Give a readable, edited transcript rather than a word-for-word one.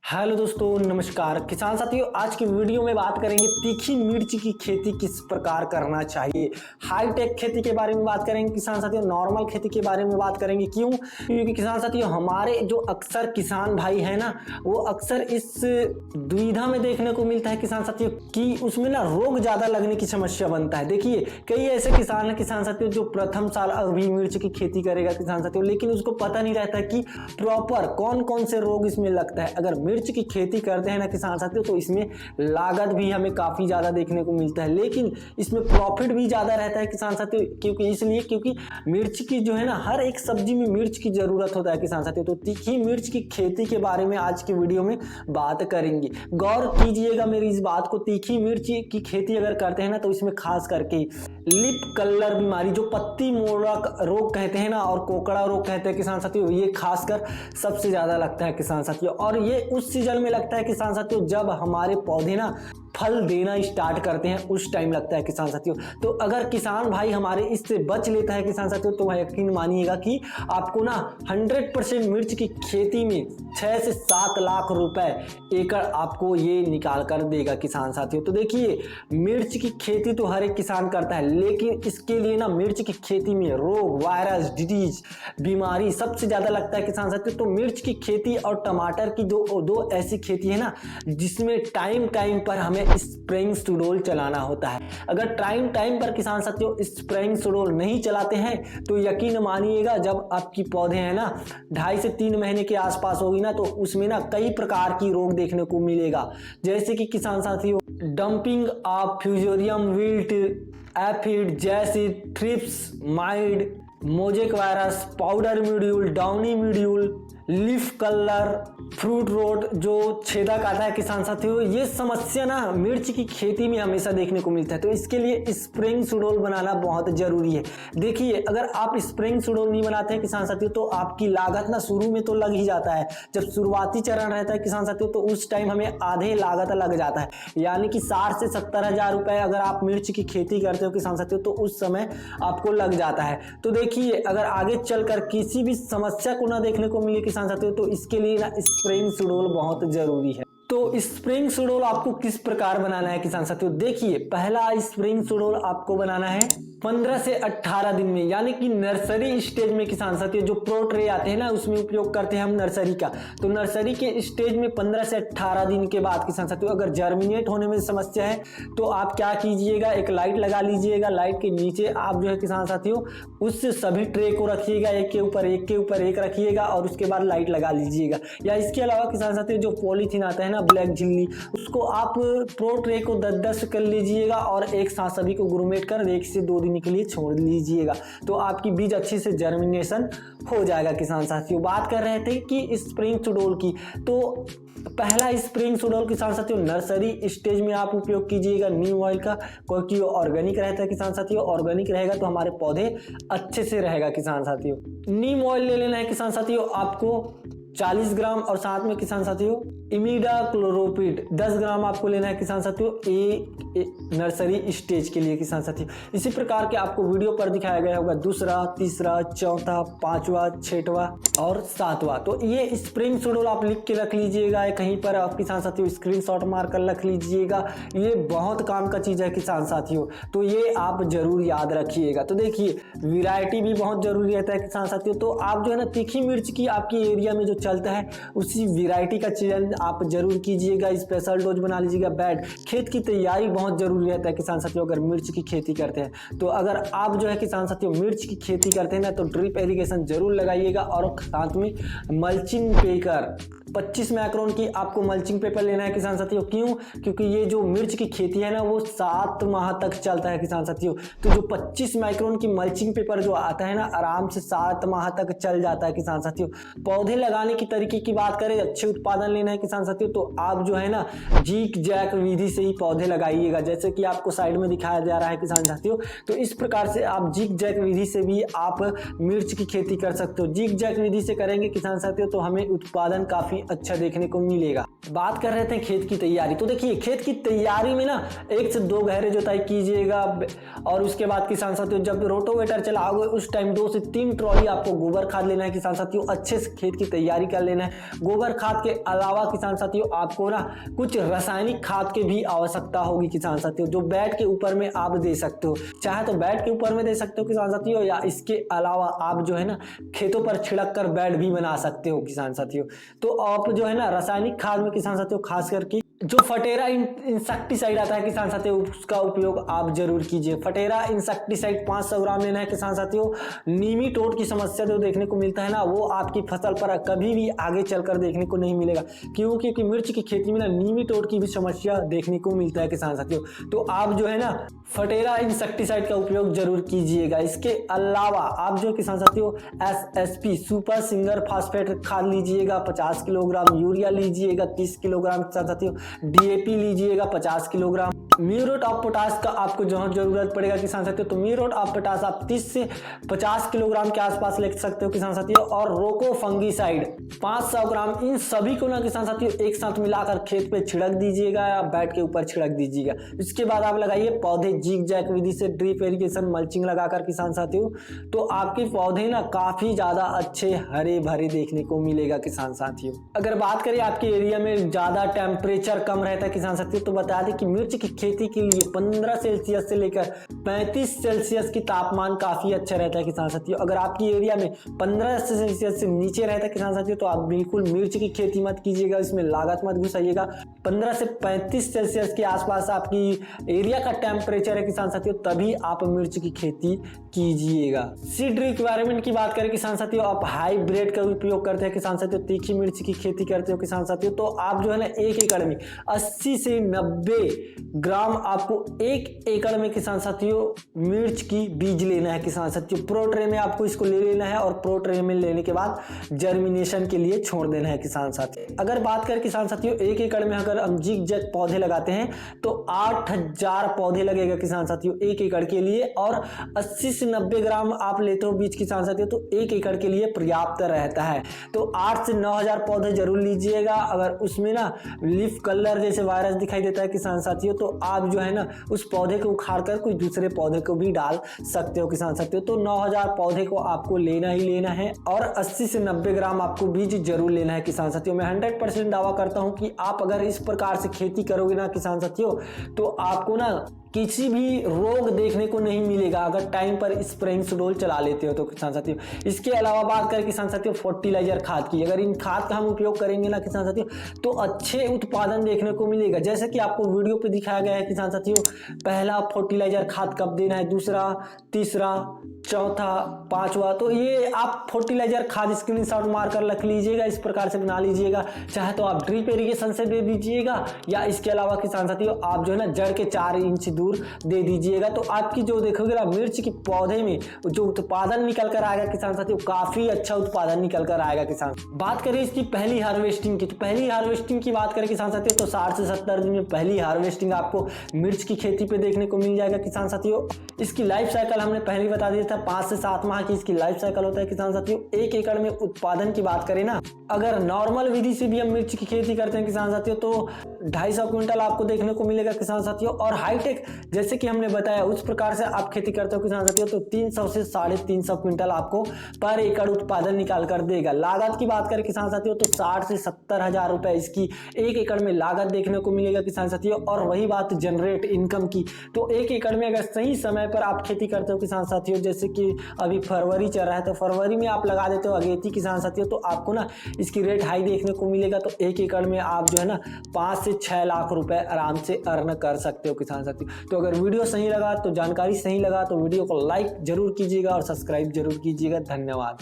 Hello दोस्तों, नमस्कार किसान साथियों। आज की वीडियो में बात करेंगे तीखी मिर्च की खेती किस प्रकार करना चाहिए। हाईटेक खेती के बारे में बात करेंगे किसान साथियों, नॉर्मल खेती के बारे में बात करेंगे। क्यों? क्योंकि किसान साथियों हमारे जो अक्सर किसान भाई है ना, वो अक्सर इस दुविधा में देखने को मिलता है किसान साथियों कि उसमें ना रोग ज्यादा लगने की समस्या बनता है। देखिए कई ऐसे किसान है किसान साथियों जो प्रथम साल अभी मिर्च की खेती करेगा किसान साथियों, लेकिन उसको पता नहीं रहता कि प्रॉपर कौन कौन से रोग इसमें लगता है। अगर मिर्च की खेती करते हैं ना किसान साथियों, तो इसमें लागत भी हमें काफी ज्यादा देखने को मिलता है, लेकिन इसमें प्रॉफिट भी ज्यादा रहता है किसान साथियों। क्योंकि मिर्च की जो है ना, हर एक सब्जी में मिर्च की जरूरत होता है किसान साथियों। तो तीखी मिर्च की खेती के बारे में आज की वीडियो में बात करेंगे। गौर कीजिएगा मेरी इस बात को, तीखी मिर्च की खेती अगर करते हैं ना, तो इसमें खास करके लिप कलर बीमारी, जो पत्ती मोड़क रोग कहते हैं ना, और कोकड़ा रोग कहते हैं किसान साथियों, ये खासकर सबसे ज्यादा लगता है किसान साथियों। और ये उस सीजन में लगता है किसान साथियों जब हमारे पौधे ना फल देना स्टार्ट करते हैं, उस टाइम लगता है किसान साथियों। तो अगर किसान भाई हमारे इससे बच लेता है किसान साथियों, तो यकीन मानिएगा कि आपको ना 100% मिर्च की खेती में 6 से 7 लाख रुपए एकड़ आपको ये निकाल कर देगा किसान साथियों। तो देखिए मिर्च की खेती तो हर एक किसान करता है, लेकिन इसके लिए ना मिर्च की खेती में रोग, वायरस, डिजीज, बीमारी सबसे ज्यादा लगता है किसान साथियों। तो मिर्च की खेती और टमाटर की दो ऐसी खेती है ना, जिसमें टाइम टाइम पर हमें स्प्रेइंग चलाना होता है। अगर टाइम टाइम पर किसान साथियों स्प्रेइंग नहीं चलाते हैं, तो यकीन मानिएगा जब आपकी पौधे हैं ना 2.5 से 3 महीने के आसपास होगी ना, तो उसमें ना कई प्रकार की रोग देखने को मिलेगा। जैसे कि किसान साथियों dumping of fusarium wilt, aphid, जैसी thrips, might, mosaic virus, powder मीड्यूल, downy मीड्यूल, leaf colour, fruit road जो छेदक आता है किसान साथियों, ये समस्या ना मिर्च की खेती में हमेशा देखने को मिलता है। तो इसके लिए स्प्रिंग सुडोल बनाना बहुत जरूरी है। देखिए अगर आप स्प्रिंग सुडोल नहीं बनाते हैं किसान साथियों, तो आपकी लागत ना शुरू में तो लग ही जाता है। जब शुरुआती चरण रहता है किसान साथियों, तो उस टाइम हमें आधे लागत लग जाता है, यानी कि 60 से 70 हजार रुपए अगर आप मिर्च की खेती करते हो किसान साथियों, तो उस समय आपको लग जाता है। तो देखिए अगर आगे चलकर किसी भी समस्या को ना देखने को मिले किसान साथियों, तो इसके लिए ना स्प्रेइंग सुडोल बहुत जरूरी है। तो स्प्रिंग सुडोल आपको किस प्रकार बनाना है किसान साथियों? देखिए पहला स्प्रिंग सुडोल आपको बनाना है 15 से 18 दिन में, यानी कि नर्सरी स्टेज में किसान साथियों। जो प्रो ट्रे आते हैं ना, उसमें उपयोग करते हैं हम नर्सरी का। तो नर्सरी के स्टेज में 15 से 18 दिन के बाद किसान साथियों अगर जर्मिनेट होने में समस्या है, तो आप क्या कीजिएगा, एक लाइट लगा लीजिएगा। लाइट के नीचे आप जो है किसान साथियों उससे सभी ट्रे को रखिएगा, एक के ऊपर एक रखिएगा, और उसके बाद लाइट लगा लीजिएगा। या इसके अलावा किसान साथियों जो पॉलीथीन आता है ना, ब्लैक झिल्ली, उसको आप प्रो ट्रे को 10-10 कर लीजिएगा, और एक साथ सभी को ग्रुमेट कर 1 से 2 दिन के लिए छोड़ लीजिएगा। तो आपकी बीज अच्छे से जर्मिनेशन हो जाएगा किसान साथियों। बात कर रहे थे कि स्प्रिंग सुडोल की, तो पहला स्प्रिंग सुडोल किसान साथियों नर्सरी स्टेज में आप उपयोग कीजिएगा नीम ऑयल का, क्योंकि ऑर्गेनिक रहता है किसान साथियों। ऑर्गेनिक रहेगा तो हमारे पौधे अच्छे से रहेगा किसान साथियों। नीम ऑयल ले लेना है किसान साथियों आपको 40 ग्राम, और साथ में किसान साथियों इमिडाक्लोरोपिड 10 ग्राम आपको लेना है किसान साथियों नर्सरी स्टेज के लिए किसान साथियों। इसी प्रकार के आपको वीडियो पर दिखाया गया होगा दूसरा, तीसरा, चौथा, 5वां, 6वां और 7वां। तो ये स्प्रिंग सुडोल आप लिख के रख लीजिएगा कहीं पर, आप किसान साथियों स्क्रीनशॉट मार कर रख लीजिएगा। ये बहुत काम का चीज है किसान साथियों, तो ये आप जरूर याद रखिएगा। तो देखिए वैरायटी भी बहुत जरूरी रहता है किसान साथियों। तो आप जो है ना तीखी मिर्च की आपकी एरिया में जो चलता है, उसी वैरायटी का चयन आप जरूर कीजिएगा। स्पेशल डोज बना लीजिएगा। बैड खेत की तैयारी बहुत जरूरी रहता है किसान साथियों अगर मिर्च की खेती करते हैं। तो अगर आप जो है किसान साथियों मिर्च की खेती करते हैं ना, तो ड्रिप इरिगेशन जरूर लगाइएगा, और साथ में मल्चिंग पेपर 25 माइक्रोन की आपको मल्चिंग पेपर लेना है किसान साथियों। क्यों? क्योंकि ये जो मिर्च की खेती है ना, वो 7 माह तक चलता है किसान साथियों। तो जो 25 माइक्रोन की मल्चिंग पेपर जो आता है ना, आराम से 7 माह तक चल जाता है किसान साथियों। पौधे लगाने की तरीके की बात करें, अच्छे उत्पादन लेना है किसान साथियों, तो आप जो है ना जीक जैक विधि से ही पौधे लगाइएगा, जैसे कि आपको साइड में दिखाया जा रहा है किसान साथियों। तो इस प्रकार से आप जीक जैक विधि से भी आप मिर्च की खेती कर सकते हो। जीक जैक विधि से करेंगे किसान साथियों, तो हमें उत्पादन काफी अच्छा देखने को मिलेगा। बात कर रहे थे खेत की तैयारी, तो देखिए खेत की तैयारी में ना 1 से 2 गहरे जुताई कीजिएगा और उसके बाद किसान साथियों जब रोटोवेटर चलाओगे उस टाइम 2 से 3 ट्रॉली आपको गोबर खाद लेना है किसान साथियों। अच्छे से खेत की तैयारी कर लेना है। गोबर खाद के अलावा किसान साथियों आपको ना कुछ रासायनिक खाद की भी आवश्यकता होगी किसान साथियों, जो बेड के ऊपर में आप दे सकते हो। चाहे तो बेड के ऊपर में दे सकते हो किसान साथियों, या इसके अलावा आप जो है ना खेतों पर छिड़क कर बेड भी बना सकते हो किसान साथियों। तो आप जो है ना रासायनिक खाद में किसान साथियों खास करके जो फटेरा इंसेक्टिसाइड आता है किसान साथियों उसका उपयोग आप जरूर कीजिए। फटेरा इंसेक्टिसाइड 500 ग्राम लेना है किसान साथियों। नीमीटोड की समस्या जो देखने को मिलता है ना वो आपकी फसल पर कभी भी आगे चलकर देखने को नहीं मिलेगा, क्योंकि मिर्च की खेती में ना नीमीटोड की भी समस्या देखने को मिलता है किसान साथियों। तो आप जो है ना फटेरा इंसेक्टिसाइड का उपयोग जरूर कीजिएगा। इसके अलावा आप जो किसान साथियों SSP सुपर सिंगर फास्फेट खाद लीजिएगा 50 किलोग्राम, यूरिया लीजिएगा 30 किलोग्राम किसान साथियों, DAP लीजिएगा 50 किलोग्राम। म्यूरेट ऑफ पोटास का आपको जहां जरूरत पड़ेगा किसान साथियों तो म्यूरेट ऑफ पोटास आप 30 से 50 किलोग्राम के आसपास ले सकते हो किसान साथियों। और रोको फंगीसाइड 500 ग्राम, इन सभी को ना किसान साथियों एक साथ मिलाकर खेत पे छिड़क दीजिएगा या बेड के ऊपर छिड़क दीजिएगा। इसके बाद आप लगाइए पौधे जिग जैक विधि से ड्रिप इरिगेशन मल्चिंग लगाकर किसान साथियों, तो आपके पौधे ना काफी ज्यादा अच्छे हरे भरे देखने को मिलेगा किसान साथियों। अगर बात करें आपके एरिया में ज्यादा टेम्परेचर कम रहता है किसान साथियों तो बता दें कि मिर्च की खेती के लिए 15 सेल्सियस से लेकर 35 सेल्सियस की तापमान काफी अच्छा रहता है किसान साथियों। अगर आपकी एरिया में 15 सेल्सियस से नीचे रहता है किसान साथियों तो आप बिल्कुल मिर्च की खेती मत कीजिएगा, इसमें लागत मत घुसाइएगा। 15 से 35 सेल्सियस के आसपास आपकी एरिया का टेम्परेचर है किसान साथियों तभी आप मिर्च की खेती कीजिएगा। सीड रिक्वायरमेंट की बात करें किसान साथियों, आप हाइब्रिड का उपयोग करते हैं किसान साथियों, तीखी मिर्च की खेती करते हो किसान साथियों तो आप जो है ना 1 एकड़ में 80 से 90 ग्राम आपको 1 एकड़ में किसान साथियों मिर्च की बीज लेना है किसान साथियों। प्रो ट्रे में आपको इसको ले लेना है और प्रो ट्रे में लेने के बाद जर्मिनेशन के लिए छोड़ देना है किसान साथियों। अगर बात करें किसान साथियों 1 एकड़ में अगर हम जिग जैग पौधे लगाते हैं तो 8000 पौधे लगेगा किसान साथियों 1 एकड़ के लिए, और 80 से 90 ग्राम आप लेते हो बीज किसान साथियों तो 1 एकड़ के लिए पर्याप्त रहता है। तो 8 से 9000 पौधे जरूर लीजिएगा। अगर उसमें ना लीफ कलर जैसे वायरस दिखाई देता है किसान साथियों तो आप जो है ना उस पौधे को उखाड़ कर कोई दूसरे पौधे को भी डाल सकते हो किसान साथियों। तो 9000 पौधे को आपको लेना ही लेना है और 80 से 90 ग्राम आपको बीज जरूर लेना है किसान साथियों। मैं 100% दावा करता हूं कि आप अगर इस प्रकार से खेती करोगे ना किसान साथियों तो आपको ना किसी भी रोग देखने को नहीं मिलेगा अगर टाइम पर स्प्रेइंग शेड्यूल चला लेते हो तो किसान साथियों। इसके अलावा बात करें किसान साथियों फर्टिलाइजर खाद की, अगर इन खाद का हम उपयोग करेंगे ना किसान साथियों तो अच्छे उत्पादन देखने को मिलेगा। जैसे कि आपको वीडियो पे दिखाया गया है किसान साथियों, पहला फर्टिलाइजर खाद कब देना है, दूसरा, तीसरा, चौथा, पांचवा, तो ये आप फर्टिलाइजर खाद स्क्रीनशॉट मारकर रख लीजिएगा, इस प्रकार से बना लीजिएगा। चाहे तो आप ड्रिप इरिगेशन से दे दीजिएगा या इसके अलावा किसान साथियों आप जो है ना जड़ के 4 इंच दूर दे दीजिएगा। तो आपकी जो देखोगे ना मिर्च के पौधे में जो उत्पादन निकल कर आएगा किसान साथियों काफी अच्छा उत्पादन निकल कर आएगा किसान। बात करें इसकी पहली हार्वेस्टिंग की, तो पहली हार्वेस्टिंग की बात करें किसान साथियों तो 60 से 70 दिन में पहली हार्वेस्टिंग आपको मिर्च की खेती पे देखने को मिल जाएगा किसान साथियों। इसकी लाइफ साइकिल हमने पहले ही बता दिया था, 5 से 7 माह की इसकी लाइफ साइकिल होता है किसान साथियों। 1 एकड़ में उत्पादन की बात करें ना, अगर नॉर्मल विधि से भी हम मिर्च की खेती करते हैं किसान साथियों तो 250 क्विंटल आपको देखने को मिलेगा किसान साथियों। और हाईटेक जैसे कि हमने बताया उस प्रकार से आप खेती करते हो किसान साथियों तो 300 से 350 क्विंटल आपको पर एकड़ उत्पादन निकाल कर देगा। लागत की बात करें किसान साथियों तो 60 से 70 हजार रुपए इसकी 1 एकड़ में लागत देखने को मिलेगा किसान साथियों। और वही बात जनरेट इनकम की, तो 1 एकड़ में अगर सही समय पर आप खेती करते हो किसान साथियों, जैसे कि अभी फरवरी चल रहा है तो फरवरी में आप लगा देते हो अगेती किसान साथियों तो आपको ना इसकी रेट हाई देखने को मिलेगा। तो 1 एकड़ में आप जो है ना 5 से 6 लाख रुपए आराम से अर्न कर सकते हो किसान साथियों। तो अगर वीडियो सही लगा तो जानकारी सही लगा तो वीडियो को लाइक जरूर कीजिएगा और सब्सक्राइब जरूर कीजिएगा। धन्यवाद।